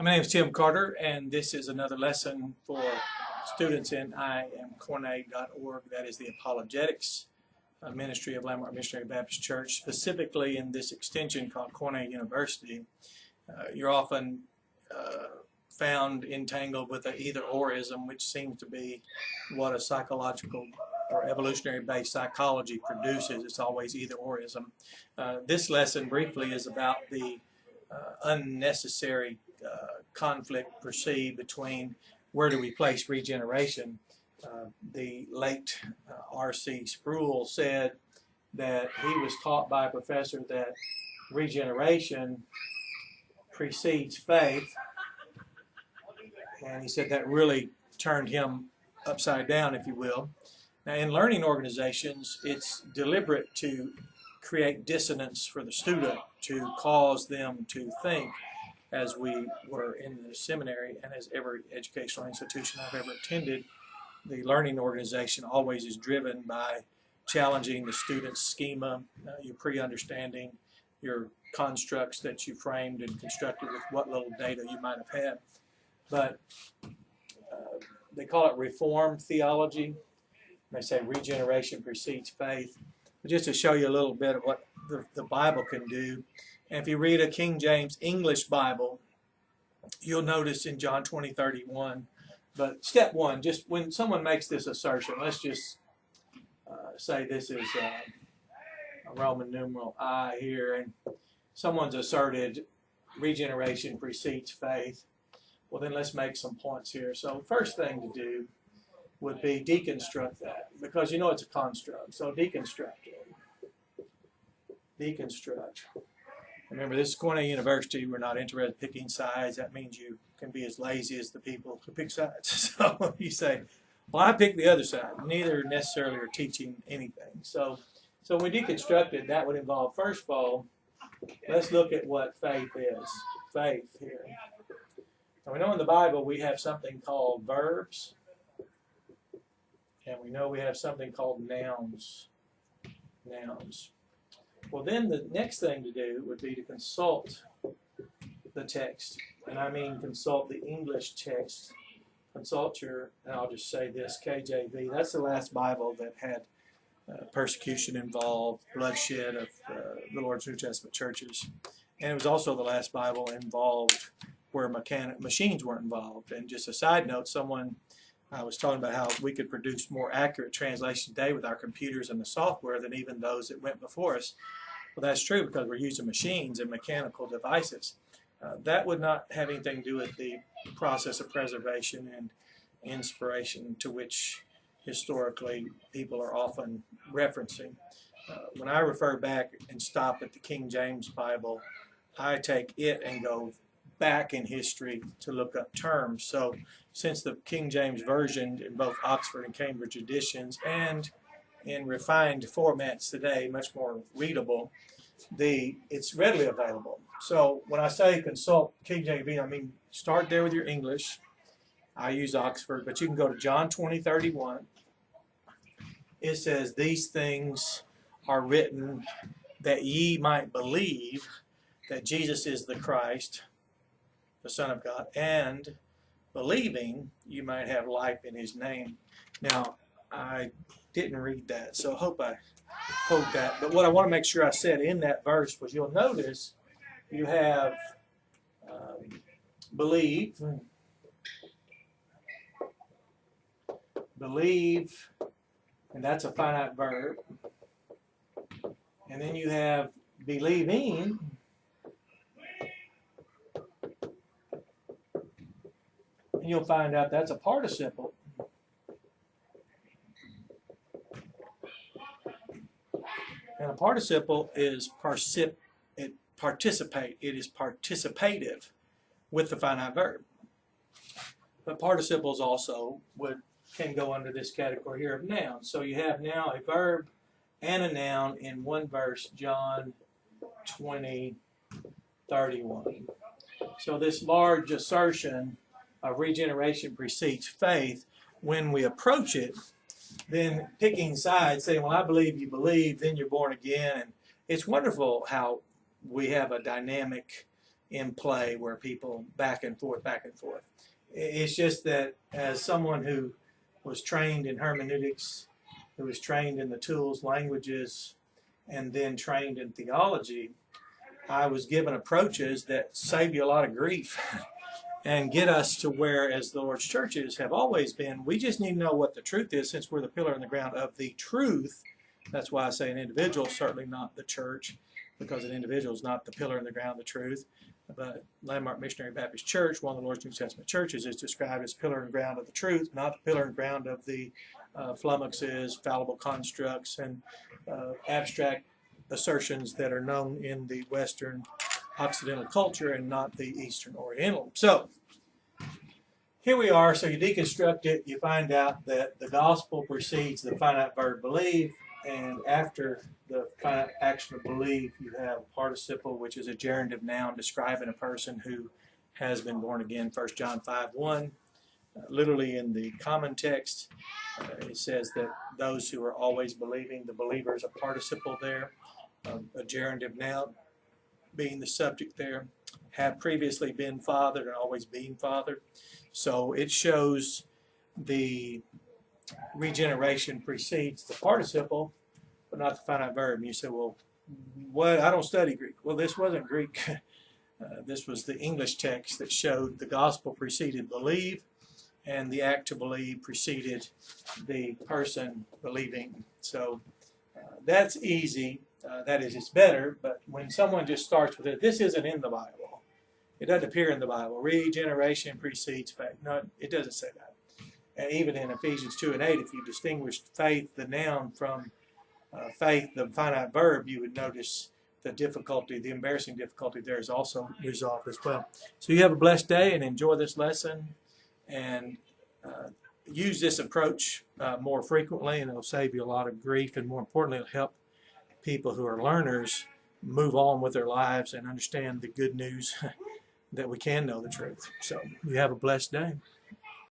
My name is Tim Carter, and this is another lesson for students in IamKOINE.org. That is the apologetics ministry of Landmark Missionary Baptist Church, specifically in this extension called KOINE University. You're often found entangled with the either-orism, which seems to be what a psychological or evolutionary-based psychology produces. It's always either-orism. This lesson briefly is about the unnecessary conflict perceived between where do we place regeneration. The late R.C. Sproul said that he was taught by a professor that regeneration precedes faith, and he said that really turned him upside down, if you will. Now, in learning organizations, it's deliberate to create dissonance for the student, to cause them to think, as we were in the seminary and as every educational institution I've ever attended. The learning organization always is driven by challenging the student's schema, your pre-understanding, your constructs that you framed and constructed with what little data you might have had. But they call it reform theology. They say regeneration precedes faith. But just to show you a little bit of what the Bible can do. And if you read a King James English Bible, you'll notice in John 20:31. But step one, just when someone makes this assertion, let's just say this is a Roman numeral I here, and someone's asserted regeneration precedes faith. Well, then let's make some points here. So first thing to do would be deconstruct that, because you know it's a construct. So deconstruct it. Deconstruct. Remember, this is KOINE University. We're not interested in picking sides. That means you can be as lazy as the people who pick sides. So you say, well, I pick the other side. Neither necessarily are teaching anything. So when we deconstructed, that would involve, first of all, let's look at what faith is. Faith here. Now, we know in the Bible we have something called verbs, and we know we have something called nouns. Nouns. Well, then the next thing to do would be to consult the text. And I mean consult the English text. Consult your, and I'll just say this, KJV. That's the last Bible that had persecution involved, bloodshed of the Lord's New Testament churches. And it was also the last Bible involved where machines weren't involved. And just a side note, someone was talking about how we could produce more accurate translation today with our computers and the software than even those that went before us. Well, that's true because we're using machines and mechanical devices. That would not have anything to do with the process of preservation and inspiration to which historically people are often referencing. When I refer back and stop at the King James Bible, I take it and go back in history to look up terms. So since the King James Version in both Oxford and Cambridge editions and in refined formats today, much more readable, it's readily available. So when I say consult KJV, I mean start there with your English. I use Oxford, but you can go to John 20:31. It says, these things are written that ye might believe that Jesus is the Christ, the Son of God, and believing you might have life in his name. Now, I didn't read that, so I hope I quote that. But what I want to make sure I said in that verse was, you'll notice you have believe, and that's a finite verb. And then you have believing, and you'll find out that's a participle. And a participle is participate. It is participative with the finite verb. But participles also can go under this category here of nouns. So you have now a verb and a noun in one verse, John 20:31. So this large assertion of regeneration precedes faith, when we approach it, then picking sides, saying, well, I believe you believe, then you're born again. And it's wonderful how we have a dynamic in play where people back and forth. It's just that as someone who was trained in hermeneutics, who was trained in the tools, languages, and then trained in theology, I was given approaches that save you a lot of grief and get us to where, as the Lord's churches have always been, we just need to know what the truth is, since we're the pillar and the ground of the truth. That's why I say an individual, certainly not the church, because an individual is not the pillar and the ground of the truth. But Landmark Missionary Baptist Church, one of the Lord's New Testament churches, is described as pillar and ground of the truth, not the pillar and ground of the flummoxes, fallible constructs, and abstract assertions that are known in the Western Occidental culture and not the Eastern Oriental. So here we are. So you deconstruct it, you find out that the gospel precedes the finite verb believe, and after the finite action of believe, you have a participle, which is a gerundive noun describing a person who has been born again. 1 John 5:1. Literally in the common text, it says that those who are always believing, the believer is a participle there, a gerundive noun being the subject there, have previously been fathered and always being fathered. So it shows the regeneration precedes the participle, but not the finite verb. And you say, well, what? I don't study Greek. Well, this wasn't Greek. This was the English text that showed the gospel preceded believe, and the act to believe preceded the person believing. So that's easy. That is, it's better, but when someone just starts with it, this isn't in the Bible. It doesn't appear in the Bible. Regeneration precedes faith. No, it doesn't say that. And even in Ephesians 2:8, if you distinguished faith, the noun, from faith, the finite verb, you would notice the difficulty, the embarrassing difficulty there is also resolved as well. So you have a blessed day and enjoy this lesson, and use this approach more frequently, and it'll save you a lot of grief, and more importantly, it'll help people who are learners move on with their lives and understand the good news that we can know the truth. So you have a blessed day.